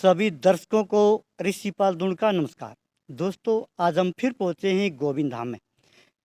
सभी दर्शकों को ऋषिपाल दुंड का नमस्कार। दोस्तों, आज हम फिर पहुंचे हैं गोविंद धाम में।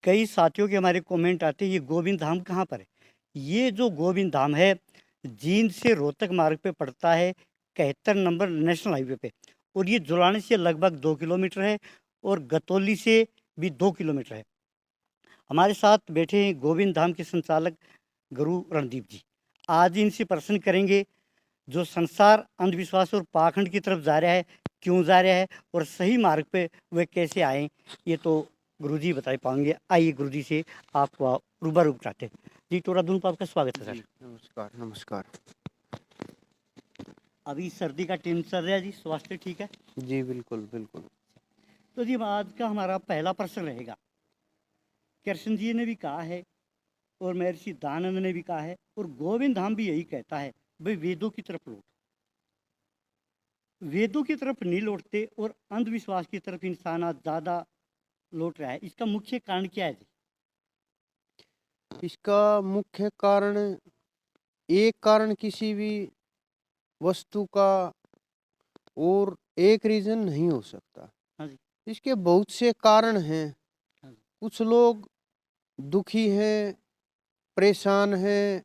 कई साथियों के हमारे कमेंट आते हैं, ये गोविंद धाम कहाँ पर है। ये जो गोविंद धाम है, जींद से रोहतक मार्ग पे पड़ता है, 71 नंबर नेशनल हाईवे पे। और ये जुलानी से लगभग 2 किलोमीटर है और गतौली से भी 2 किलोमीटर है। हमारे साथ बैठे हैं गोविंद धाम के संचालक गुरु रणदीप जी। आज इनसे प्रश्न करेंगे, जो संसार अंधविश्वास और पाखंड की तरफ जा रहा है, क्यों जा रहा है और सही मार्ग पे वे कैसे आए, ये तो गुरुजी बता पाएंगे। आइए गुरुजी से आपको रूबरू कराते हैं। जी, टोरा दून पर आपका स्वागत है सर। नमस्कार नमस्कार। अभी सर्दी का टाइम चल रहा है जी, स्वास्थ्य ठीक है? जी बिल्कुल बिल्कुल। तो जी, आज का हमारा पहला प्रश्न रहेगा। कृष्ण जी ने भी कहा है और महर्षि दानंद ने भी कहा है और गोविंद धाम भी यही कहता है, भाई वेदों की तरफ लौट। वेदों की तरफ नहीं लौटते और अंधविश्वास की तरफ इंसान आज ज़्यादा लौट रहा है। इसका मुख्य कारण क्या है जी? इसका मुख्य कारण, एक कारण किसी भी वस्तु का और एक रीजन नहीं हो सकता। हाँ जी। इसके बहुत से कारण हैं। हाँ जी। कुछ लोग दुखी हैं, परेशान हैं,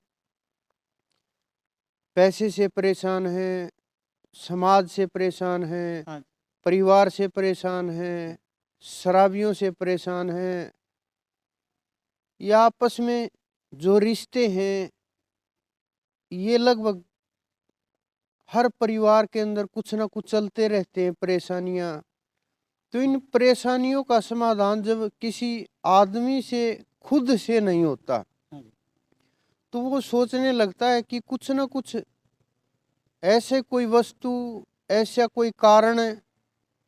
पैसे से परेशान हैं, समाज से परेशान हैं, हाँ जी। परिवार से परेशान हैं, शराबियों से परेशान हैं, या आपस में जो रिश्ते हैं, ये लगभग हर परिवार के अंदर कुछ ना कुछ चलते रहते हैं परेशानियां। तो इन परेशानियों का समाधान जब किसी आदमी से खुद से नहीं होता, हाँ जी। तो वो सोचने लगता है कि कुछ ना कुछ ऐसे कोई वस्तु, ऐसा कोई कारण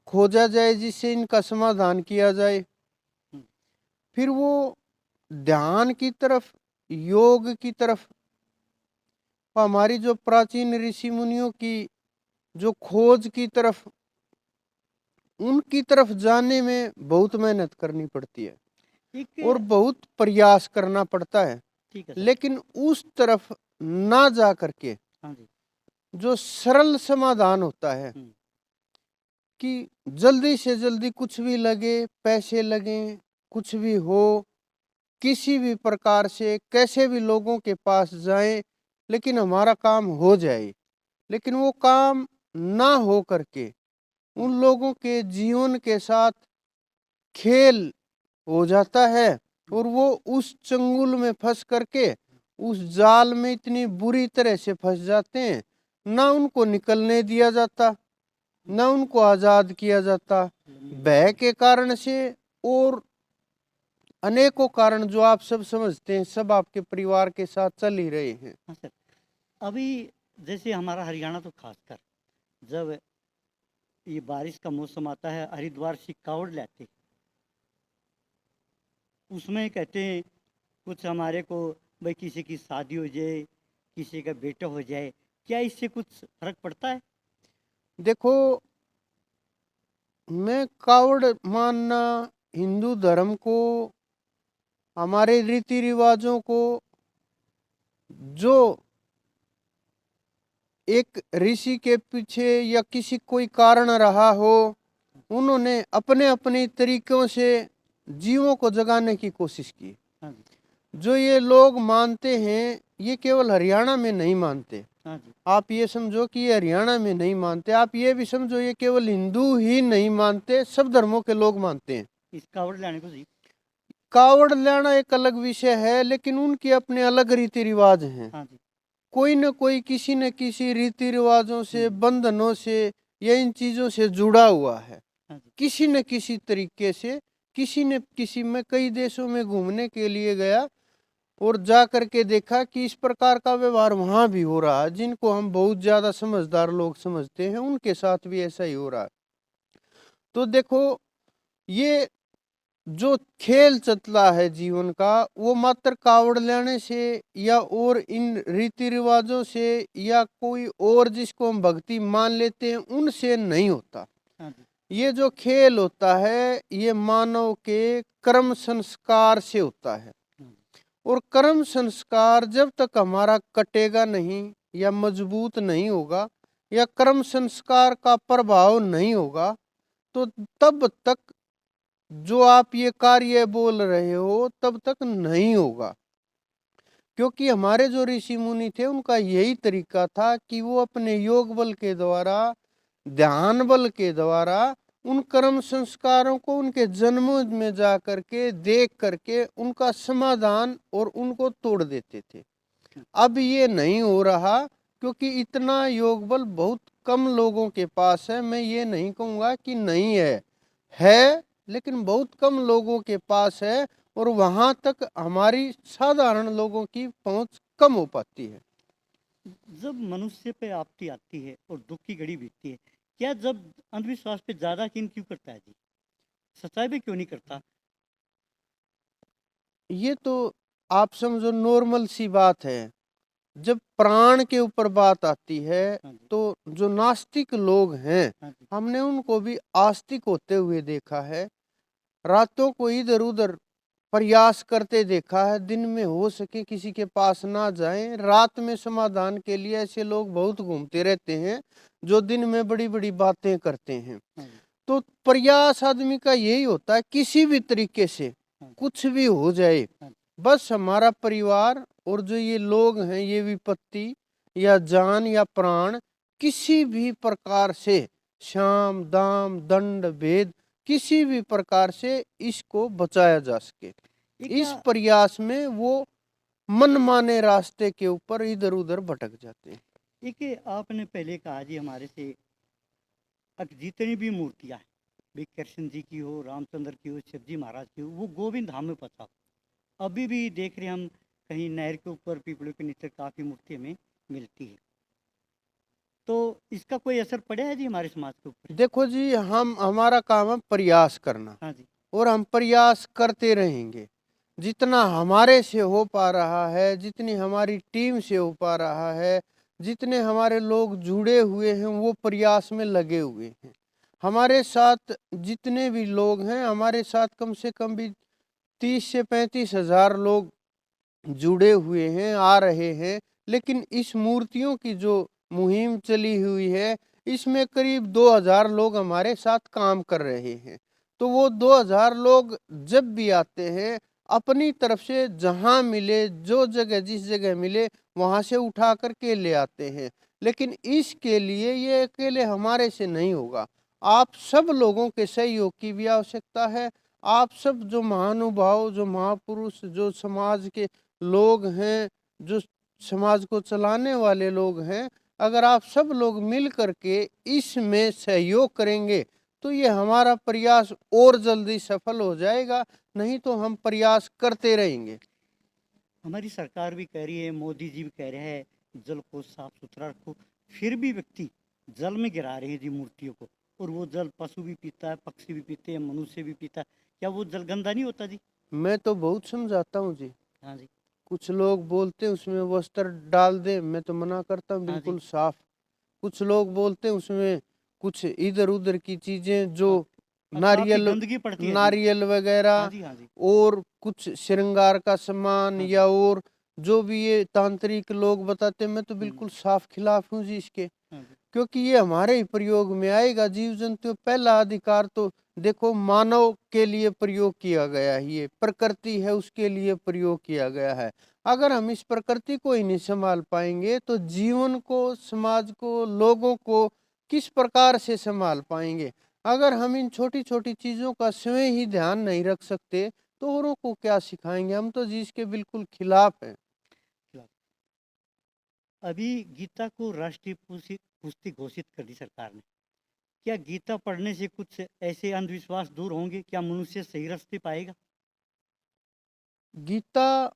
खोजा जाए जिससे इनका समाधान किया जाए। हम्म। फिर वो ध्यान की तरफ, योग की तरफ, हमारी जो प्राचीन ऋषि मुनियों की जो खोज की तरफ, उनकी तरफ जाने में बहुत मेहनत करनी पड़ती है और एक बहुत प्रयास करना पड़ता है। ठीक है सर। लेकिन उस तरफ ना जा करके हाँ जी। जो सरल समाधान होता है हम्म। कि जल्दी से जल्दी कुछ भी लगे, पैसे लगे, कुछ भी हो, किसी भी प्रकार से कैसे भी लोगों के पास जाएं, लेकिन हमारा काम हो जाए। लेकिन वो काम ना हो करके उन लोगों के जीवन के साथ खेल हो जाता है और वो उस चंगुल में फंस करके उस जाल में इतनी बुरी तरह से फंस जाते हैं, ना उनको निकलने दिया जाता, ना उनको आजाद किया जाता। भय के कारण से और अनेकों कारण जो आप सब समझते हैं, सब आपके परिवार के साथ चल ही रहे हैं। हाँ सर। अभी जैसे हमारा हरियाणा तो खासकर, जब ये बारिश का मौसम आता है, हरिद्वार से कावड़ लाते, उसमें कहते हैं कुछ हमारे को, भाई किसी की शादी हो जाए, किसी का बेटा हो जाए, क्या इससे कुछ फर्क पड़ता है? देखो, मैं कावड़ मानना, हिंदू धर्म को, हमारे रीति रिवाजों को, जो एक ऋषि के पीछे या किसी कोई कारण रहा हो, उन्होंने अपने अपने तरीकों से जीवों को जगाने की कोशिश की। हाँ जी। जो ये लोग मानते हैं, ये केवल हरियाणा में नहीं मानते। हाँ जी। आप ये समझो कि ये हरियाणा में नहीं मानते, आप ये भी समझो ये केवल हिंदू ही नहीं मानते, सब धर्मों के लोग मानते हैं। इस कावड़ लाने को जी। कावड़ लेना एक अलग विषय है, लेकिन उनके अपने अलग रीति रिवाज हैं। हाँ जी। कोई न कोई किसी न किसी रीति रिवाजों से, बंधनों से या इन चीजों से जुड़ा हुआ है, हाँ जी। किसी न किसी तरीके से। किसी न किसी, में कई देशों में घूमने के लिए गया और जा करके देखा कि इस प्रकार का व्यवहार वहां भी हो रहा है। जिनको हम बहुत ज्यादा समझदार लोग समझते हैं, उनके साथ भी ऐसा ही हो रहा है। तो देखो, ये जो खेल चतला है जीवन का, वो मात्र कावड़ लेने से या और इन रीति रिवाजों से या कोई और जिसको हम भक्ति मान लेते हैं उनसे नहीं होता। हाँ जी। ये जो खेल होता है, ये मानव के कर्म संस्कार से होता है। और कर्म संस्कार जब तक हमारा कटेगा नहीं या मजबूत नहीं होगा, या कर्म संस्कार का प्रभाव नहीं होगा, तो तब तक जो आप ये कार्य बोल रहे हो तब तक नहीं होगा। क्योंकि हमारे जो ऋषि मुनि थे उनका यही तरीका था कि वो अपने योग बल के द्वारा, ध्यान बल के द्वारा उन कर्म संस्कारों को उनके जन्मों में जा करके देख करके उनका समाधान और उनको तोड़ देते थे। अब ये नहीं हो रहा, क्योंकि इतना योग बल बहुत कम लोगों के पास है। मैं ये नहीं कहूँगा कि नहीं है, लेकिन बहुत कम लोगों के पास है और वहाँ तक हमारी साधारण लोगों की पहुँच कम हो पाती है। जब मनुष्य पे आपत्ति आती है और दुख की घड़ी बीतती है, क्या जब अंधविश्वास पे ज़्यादा यकीन क्यों करता है जी? सच्चाई पे क्यों नहीं करता? ये तो आप समझो नॉर्मल सी बात है। जब प्राण के ऊपर बात आती है हाँ जी, तो जो नास्तिक लोग हैं, हाँ जी, हमने उनको भी आस्तिक होते हुए देखा है। रातों को इधर उधर प्रयास करते देखा है, दिन में हो सके किसी के पास ना जाएं। रात में समाधान के लिए ऐसे लोग बहुत घूमते रहते हैं जो दिन में बड़ी बड़ी बातें करते हैं। हाँ जी, तो प्रयास आदमी का यही होता है, किसी भी तरीके से हाँ जी, कुछ भी हो जाए, हाँ जी, बस हमारा परिवार और जो ये लोग हैं, ये विपत्ति या जान या प्राण किसी भी प्रकार से, शाम दाम दंड भेद, किसी भी प्रकार से इसको बचाया जा सके। ये इस क्या प्रयास में वो मनमाने रास्ते के ऊपर इधर उधर भटक जाते हैं। ये कि आपने पहले कहा जी हमारे से जितनी भी मूर्तियाँ हैं, भाई कृष्ण जी की हो, रामचंद्र की हो, शिव जी महाराज की हो, वो गोविंद धाम में पहुँचा। अभी भी देख रहे हम कहीं नहर के ऊपर पीपलों के नीचे काफ़ी मूर्ति हमें मिलती है। तो इसका कोई असर पड़ा है जी हमारे समाज के ऊपर? देखो जी, हमारा काम है प्रयास करना हाँ जी, और हम प्रयास करते रहेंगे। जितना हमारे से हो पा रहा है, जितनी हमारी टीम से हो पा रहा है, जितने हमारे लोग जुड़े हुए हैं, वो प्रयास में लगे हुए हैं। हमारे साथ जितने भी लोग हैं, हमारे साथ कम से कम भी 30 से 35 हजार लोग जुड़े हुए हैं, आ रहे हैं। लेकिन इस मूर्तियों की जो मुहिम चली हुई है, इसमें करीब 2000 लोग हमारे साथ काम कर रहे हैं। तो वो 2000 लोग जब भी आते हैं, अपनी तरफ से जहाँ मिले, जो जगह जिस जगह मिले, वहाँ से उठा कर के ले आते हैं। लेकिन इसके लिए ये अकेले हमारे से नहीं होगा। आप सब लोगों के सहयोग की भी आवश्यकता है। आप सब जो महानुभाव, जो महापुरुष, जो समाज के लोग हैं, जो समाज को चलाने वाले लोग हैं, अगर आप सब लोग मिल करके इसमें सहयोग करेंगे, तो ये हमारा प्रयास और जल्दी सफल हो जाएगा। नहीं तो हम प्रयास करते रहेंगे। हमारी सरकार भी कह रही है, मोदी जी भी कह रहे हैं जल को साफ सुथरा रखो, फिर भी व्यक्ति जल में गिरा रहे हैं जी मूर्तियों को, और वो जल पशु भी पीता है, पक्षी भी पीते हैं, मनुष्य भी पीता है। क्या वो जल गंदा नहीं होता जी? मैं तो बहुत समझाता हूँ जी। हाँ जी, कुछ लोग बोलते हैं उसमें वस्त्र डाल दे, मैं तो मना करता हूँ हाँ जी, बिल्कुल साफ। कुछ लोग बोलते हैं उसमें कुछ इधर उधर की चीजें, जो हाँ, काफी नारियल गंदगी पड़ती है जी। नारियल हाँ वगैरह जी, हाँ जी, और कुछ श्रृंगार का सामान, हाँ जी, या और जो भी ये तांत्रिक लोग बताते हैं, मैं तो हम्म, बिल्कुल साफ खिलाफ हूँ जी इसके। हाँ जी, क्योंकि ये हमारे ही प्रयोग में आएगा। जीव जंतु पहला अधिकार तो देखो मानव के लिए प्रयोग किया गया है, ये प्रकृति है उसके लिए प्रयोग किया गया है। अगर हम इस प्रकृति को ही नहीं संभाल पाएंगे, तो जीवन को, समाज को, लोगों को किस प्रकार से संभाल पाएंगे? अगर हम इन छोटी छोटी चीजों का स्वयं ही ध्यान नहीं रख सकते, तो औरों को क्या सिखाएंगे? हम तो जी इसके बिल्कुल खिलाफ हैं। खिलाफ। अभी गीता को राष्ट्रीय पुस्तक घोषित कर दी सरकार ने। क्या गीता पढ़ने से कुछ ऐसे अंधविश्वास दूर होंगे? क्या मनुष्य सही रास्ते पाएगा? गीता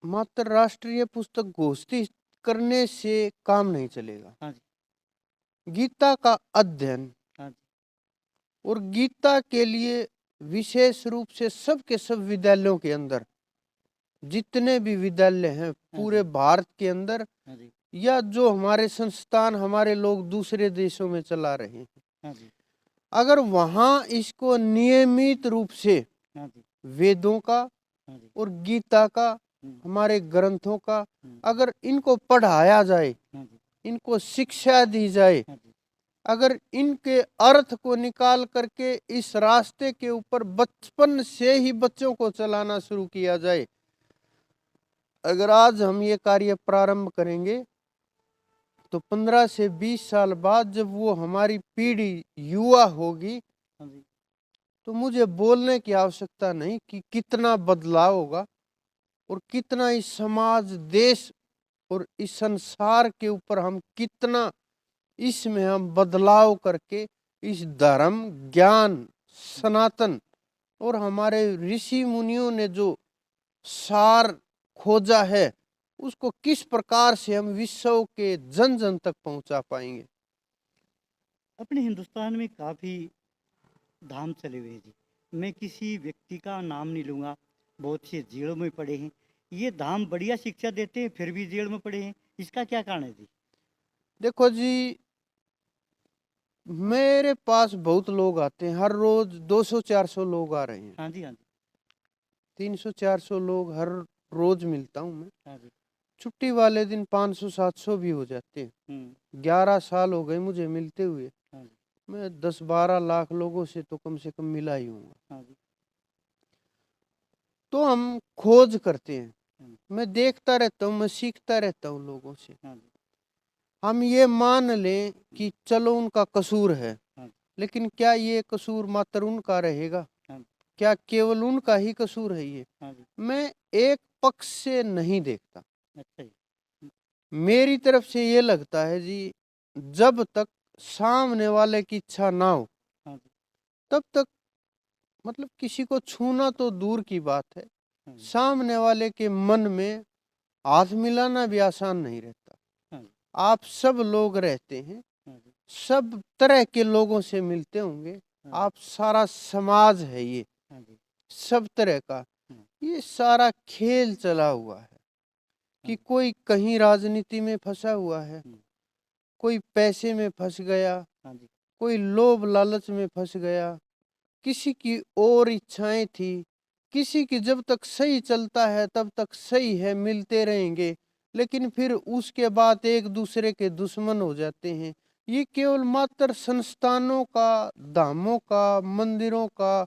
मात्र राष्ट्रीय पुस्तक घोषित करने से काम नहीं चलेगा। हाँ जी, गीता का अध्ययन हाँ जी, और गीता के लिए विशेष रूप से सबके सब विद्यालयों के अंदर, जितने भी विद्यालय हैं हाँ पूरे जी, भारत के अंदर, हाँ जी, या जो हमारे संस्थान, हमारे लोग दूसरे देशों में चला रहे हैं, हाँ जी, अगर वहाँ इसको नियमित रूप से हाँ जी, वेदों का हाँ जी, और गीता का, हम्म, हमारे ग्रंथों का, हम्म, अगर इनको पढ़ाया जाए, हाँ जी, इनको शिक्षा दी जाए, हाँ जी। अगर इनके अर्थ को निकाल करके इस रास्ते के ऊपर बचपन से ही बच्चों को चलाना शुरू किया जाए, अगर आज हम ये कार्य प्रारंभ करेंगे तो 15 से 20 साल बाद जब वो हमारी पीढ़ी युवा होगी, हाँ जी। तो मुझे बोलने की आवश्यकता नहीं कि कितना बदलाव होगा और कितना इस समाज, देश और इस संसार के ऊपर हम कितना इसमें हम बदलाव करके इस धर्म, ज्ञान, सनातन और हमारे ऋषि मुनियों ने जो सार खोजा है, उसको किस प्रकार से हम विश्व के जन जन तक पहुंचा पाएंगे। अपने हिंदुस्तान में काफ़ी धाम चले हुए हैं जी। मैं किसी व्यक्ति का नाम नहीं लूँगा, बहुत से जेलों में पड़े हैं। ये धाम बढ़िया शिक्षा देते हैं, फिर भी जेल में पड़े हैं। इसका क्या कारण है जी? देखो जी, मेरे पास बहुत लोग आते हैं, हर रोज 200-400 लोग आ रहे हैं, हाँ जी, हाँ जी। 300-400 लोग हर रोज मिलता हूँ मैं। हाँ जी। छुट्टी वाले दिन 500-700 भी हो जाते हैं। हुँ। 11 साल हो गए मुझे मिलते हुए, हाँ जी, मैं 10-12 लाख लोगों से तो कम से कम मिला ही हूँ। हाँ जी, तो हम खोज करते हैं, हाँ जी, मैं देखता रहता हूँ, मैं सीखता रहता हूँ लोगों से। हाँ जी, हम ये मान लें कि चलो उनका कसूर है, हाँ जी, लेकिन क्या ये कसूर मात्र उनका रहेगा? हाँ जी, क्या केवल उनका ही कसूर है ये? हाँ जी। मैं एक पक्ष से नहीं देखता। अच्छा जी। हुँ, मेरी तरफ से ये लगता है जी, जब तक सामने वाले की इच्छा ना हो, हाँ जी, तब तक मतलब किसी को छूना तो दूर की बात है, हाँ जी, सामने वाले के मन में हाथ मिलाना भी आसान नहीं रहता। हाँ जी, आप सब लोग रहते हैं, हाँ जी, सब तरह के लोगों से मिलते होंगे, हाँ जी, आप सारा समाज है ये, हाँ जी, सब तरह का। हुँ, ये सारा खेल चला हुआ है हाँ कि जी, कोई कहीं राजनीति में फँसा हुआ है, हुँ, कोई पैसे में फँस गया, हाँ जी, कोई लोभ लालच में फँस गया, किसी की और इच्छाएँ थी, किसी की जब तक सही चलता है तब तक सही है, मिलते रहेंगे, लेकिन फिर उसके बाद एक-दूसरे के दुश्मन हो जाते हैं। ये केवल मात्र संस्थानों का, धामों का, मंदिरों का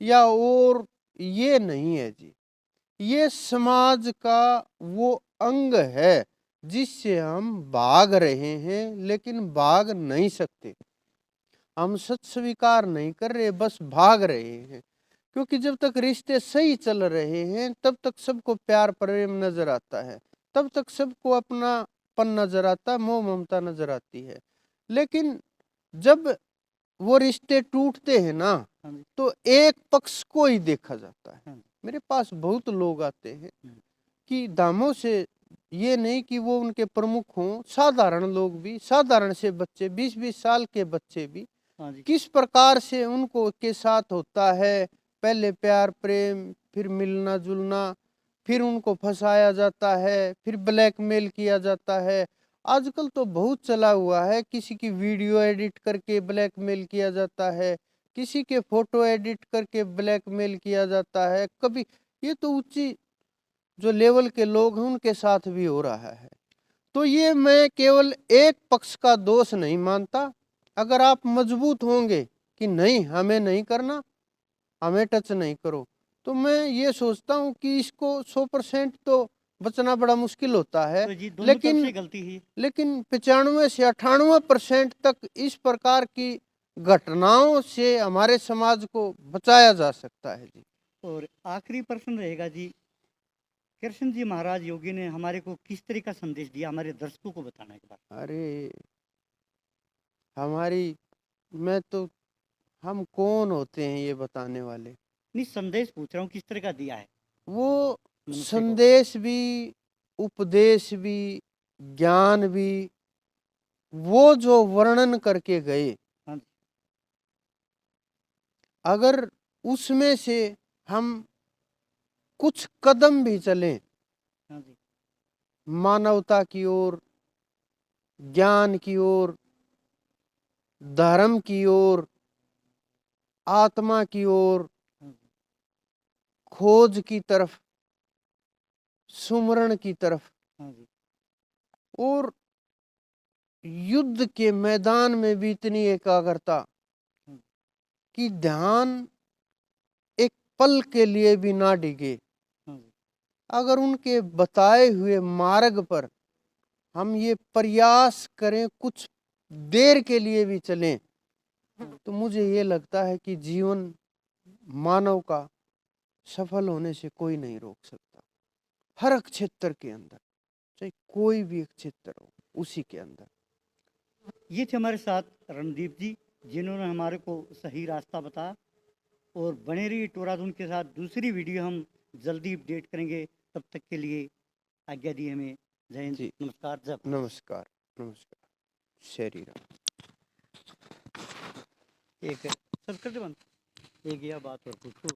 या और ये नहीं है जी। ये समाज का वो अंग है, जिससे हम भाग रहे हैं, लेकिन भाग नहीं सकते। हम सच स्वीकार नहीं कर रहे, बस भाग रहे हैं। क्योंकि जब तक रिश्ते सही चल रहे हैं, तब तक सबको प्यार प्रेम नज़र आता है। तब तक सबको अपनापन नज़र आता है, मोह ममता नज़र आती है। लेकिन जब वो रिश्ते टूटते हैं ना, हाँ जी, तो एक पक्ष को ही देखा जाता है। हाँ जी, मेरे पास बहुत लोग आते हैं हुँ, कि दामों से, ये नहीं कि वो उनके प्रमुख हों, साधारण लोग भी, साधारण से बच्चे 20-20 साल के बच्चे भी, हाँ जी, किस प्रकार से उनको के साथ होता है, पहले प्यार प्रेम, फिर मिलना जुलना, फिर उनको फंसाया जाता है, फिर ब्लैकमेल किया जाता है। आजकल तो बहुत चला हुआ है, किसी की वीडियो एडिट करके ब्लैकमेल किया जाता है, किसी के फोटो एडिट करके ब्लैकमेल किया जाता है। कभी ये तो ऊंची जो लेवल के लोग हैं उनके साथ भी हो रहा है। तो ये मैं केवल एक पक्ष का दोष नहीं मानता। अगर आप मजबूत होंगे कि नहीं हमें नहीं करना, हमें टच नहीं करो, तो मैं ये सोचता हूँ कि इसको 100% तो बचना बड़ा मुश्किल होता है। तो जी दोनों तरफ लेकिन से गलती है। लेकिन 95 से 98% तक इस प्रकार की घटनाओं से हमारे समाज को बचाया जा सकता है जी। और आखिरी प्रश्न रहेगा जी, कृष्ण जी महाराज योगी ने हमारे को किस तरह का संदेश दिया, हमारे दर्शकों को बताना एक बार? अरे हमारी मैं तो हम कौन होते हैं ये बताने वाले? नहीं, संदेश पूछ रहा हूँ किस तरह का दिया है वो मनुष्य को? संदेश भी, उपदेश भी, ज्ञान भी, वो जो वर्णन करके गए, हाँ जी, अगर उसमें से हम कुछ कदम भी चलें हाँ जी, मानवता की ओर, ज्ञान की ओर, धर्म की ओर, आत्मा की ओर, हाँ जी, खोज की तरफ, सुमरण की तरफ, हाँ जी, और युद्ध के मैदान में भी इतनी एकाग्रता कि ध्यान एक पल के लिए भी ना डिगे। अगर उनके बताए हुए मार्ग पर हम ये प्रयास करें, कुछ देर के लिए भी चलें, तो मुझे ये लगता है कि जीवन मानव का सफल होने से कोई नहीं रोक सकता। हर क्षेत्र के अंदर, चाहे कोई भी एक क्षेत्र हो, उसी के अंदर। ये थे हमारे साथ रणदीप जी, जिन्होंने हमारे को सही रास्ता बताया। और बने रहिए टोराधुन के साथ, दूसरी वीडियो हम जल्दी अपडेट करेंगे। तब तक के लिए आज्ञा दी हमें। जय हिंद, जी, नमस्कार, जय भारत। नमस्कार, नमस्कार, श्री राम। एक सब कर दे बंद, एक यह बात और पूछो।